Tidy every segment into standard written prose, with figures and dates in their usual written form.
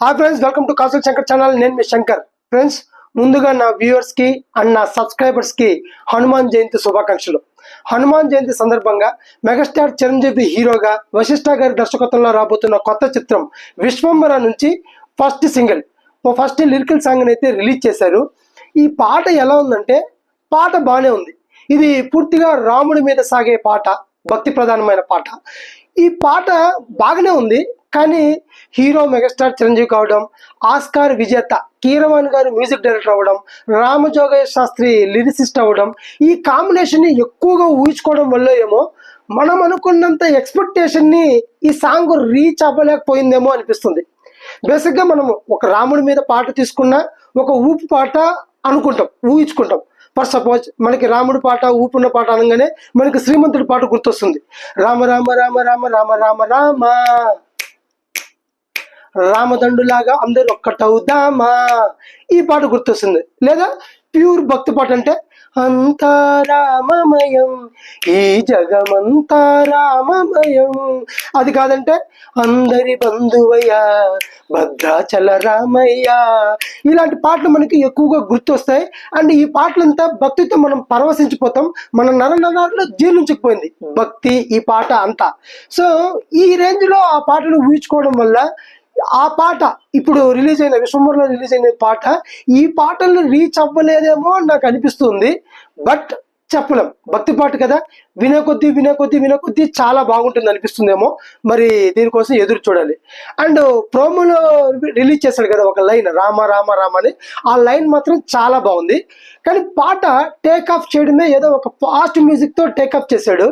Hi friends, welcome to కాసుల Shankar channel. నేను మీ Shankar. Friends, ముందుగా నా వ్యూవర్స్ కి అండ్ నా సబ్స్క్రైబర్స్ కి హనుమాన్ జయంతి శుభాకాంక్షలు. హనుమాన్ జయంతి సందర్భంగా మెగాస్టార్ చిరంజీవి హీరోగా వశిష్ఠ గారి దర్శకత్వంలో రాబోతున్న కొత్త చిత్రం విశ్వంబర నుంచి ఫస్ట్ లిరికల్ సాంగ్ అయితే రిలీజ్ చేశారు. ఈ పాట ఎలా ఉందంటే, పాట బాగానే ఉంది. ఇది పూర్తిగా రాముడి మీద సాగే పాట, భక్తి ప్రధానమైన పాట. ఈ పాట బాగానే ఉంది, కానీ హీరో మెగాస్టార్ చిరంజీవి కావడం, ఆస్కార్ విజేత కీరవాణి గారు మ్యూజిక్ డైరెక్టర్ అవ్వడం, రామజోగయ్య శాస్త్రి లిరిసిస్ట్ అవ్వడం, ఈ కాంబినేషన్ని ఎక్కువగా ఊహించుకోవడం వల్ల ఏమో మనం అనుకున్నంత ఎక్స్పెక్టేషన్ని ఈ సాంగ్ రీచ్ అవ్వలేకపోయిందేమో అనిపిస్తుంది. బేసిక్గా మనము ఒక రాముడి మీద పాట తీసుకున్నా ఒక ఊపు పాట అనుకుంటాం, ఊహించుకుంటాం. ఫర్ సపోజ్ మనకి రాముడి పాట, ఊపున్న పాట అనగానే మనకి శ్రీమంతుడి పాట గుర్తొస్తుంది. రామ రామ రామ రామ రామ రామ రామ రామదండులాగా అందరూ ఒక్కటవుదామా, ఈ పాట గుర్తొస్తుంది. లేదా ప్యూర్ భక్తి పాట అంటే అంతా రామమయం, ఈ జగమంతా రామమయం. అది కాదంటే అందరి బంధువయ్యా భద్రాచల రామయ్య. ఇలాంటి పాటలు మనకి ఎక్కువగా గుర్తొస్తాయి. అండ్ ఈ పాటలంతా భక్తితో మనం పరవశించిపోతాం. మన నరాల్లో జీర్ణించకపోయింది భక్తి ఈ పాట అంతా. సో ఈ రేంజ్లో ఆ పాటను ఊహించుకోవడం వల్ల ఆ పాట ఇప్పుడు రిలీజ్ అయిన విశ్వంబరలో రిలీజ్ అయిన పాట ఈ పాటలను రీచ్ అవ్వలేదేమో అని నాకు అనిపిస్తుంది. బట్ చెప్పలేం, భక్తి పాట కదా, వినే కొద్దీ చాలా బాగుంటుంది అనిపిస్తుందేమో. మరి దీనికోసం ఎదురు చూడాలి. అండ్ ప్రోమోలో రిలీజ్ చేశాడు కదా ఒక లైన్, రామ రామ రామ అని. ఆ లైన్ మాత్రం చాలా బాగుంది. కానీ పాట టేక్ ఆఫ్ చేయడమే ఏదో ఒక ఫాస్ట్ మ్యూజిక్తో టేక్ ఆఫ్ చేశాడు.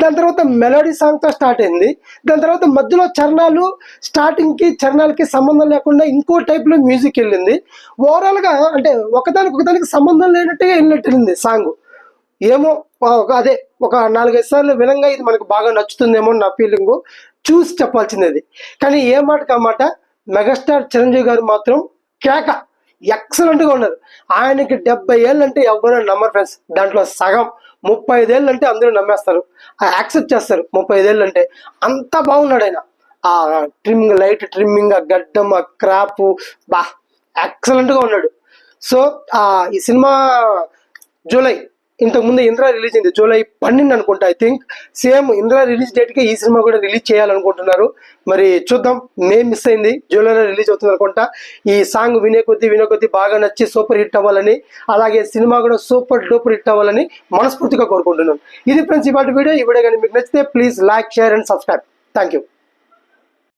దాని తర్వాత మెలోడీ సాంగ్తో స్టార్ట్ అయింది. దాని తర్వాత మధ్యలో చరణాలు, స్టార్టింగ్కి చరణాలకి సంబంధం లేకుండా ఇంకో టైప్లో మ్యూజిక్ వెళ్ళింది. ఓవరాల్గా అంటే ఒకదానికి సంబంధం లేనట్టుగా వెళ్ళినట్టు సాంగ్. ఏమో అదే ఒక 4-5 సార్లు వినంగా ఇది మనకు బాగా నచ్చుతుందేమో నా ఫీలింగు. చూసి చెప్పాల్సింది. కానీ ఏ మాట కామాట మెగాస్టార్ చిరంజీవి గారు మాత్రం కేక, ఎక్సలెంట్గా ఉన్నారు. ఆయనకి 70 ఏళ్ళు అంటే ఎవరో నమ్మరు ఫ్రెండ్స్. దాంట్లో సగం 35 ఏళ్ళు అంటే అందరూ నమ్మేస్తారు, యాక్సెప్ట్ చేస్తారు. 35 ఏళ్ళు అంటే అంత బాగున్నాడు ఆయన. ఆ ట్రిమ్మింగ్, లైట్ ట్రిమ్మింగ్, ఆ గడ్డం, ఆ క్రాపు, బా ఎక్సలెంట్గా ఉన్నాడు. సో ఈ సినిమా జూలై, ఇంతకుముందు ఇంద్రా రిలీజ్ అయింది జూలై 12 అనుకుంటా. I think same Indra release డేట్కి ఈ సినిమా కూడా రిలీజ్ చేయాలనుకుంటున్నారు. మరి చూద్దాం. మే మిస్ అయింది, జూలైలో రిలీజ్ అవుతుంది అనుకుంటా. ఈ సాంగ్ వినే కొద్దీ బాగా నచ్చి సూపర్ హిట్ అవ్వాలని, అలాగే సినిమా కూడా సూపర్ డూపర్ హిట్ అవ్వాలని మనస్ఫూర్తిగా కోరుకుంటున్నాను. ఇది ఫ్రెండ్స్ ఇవాళ వీడియో. ఈ వీడియో కానీ మీకు నచ్చితే please like, share and subscribe. Thank you.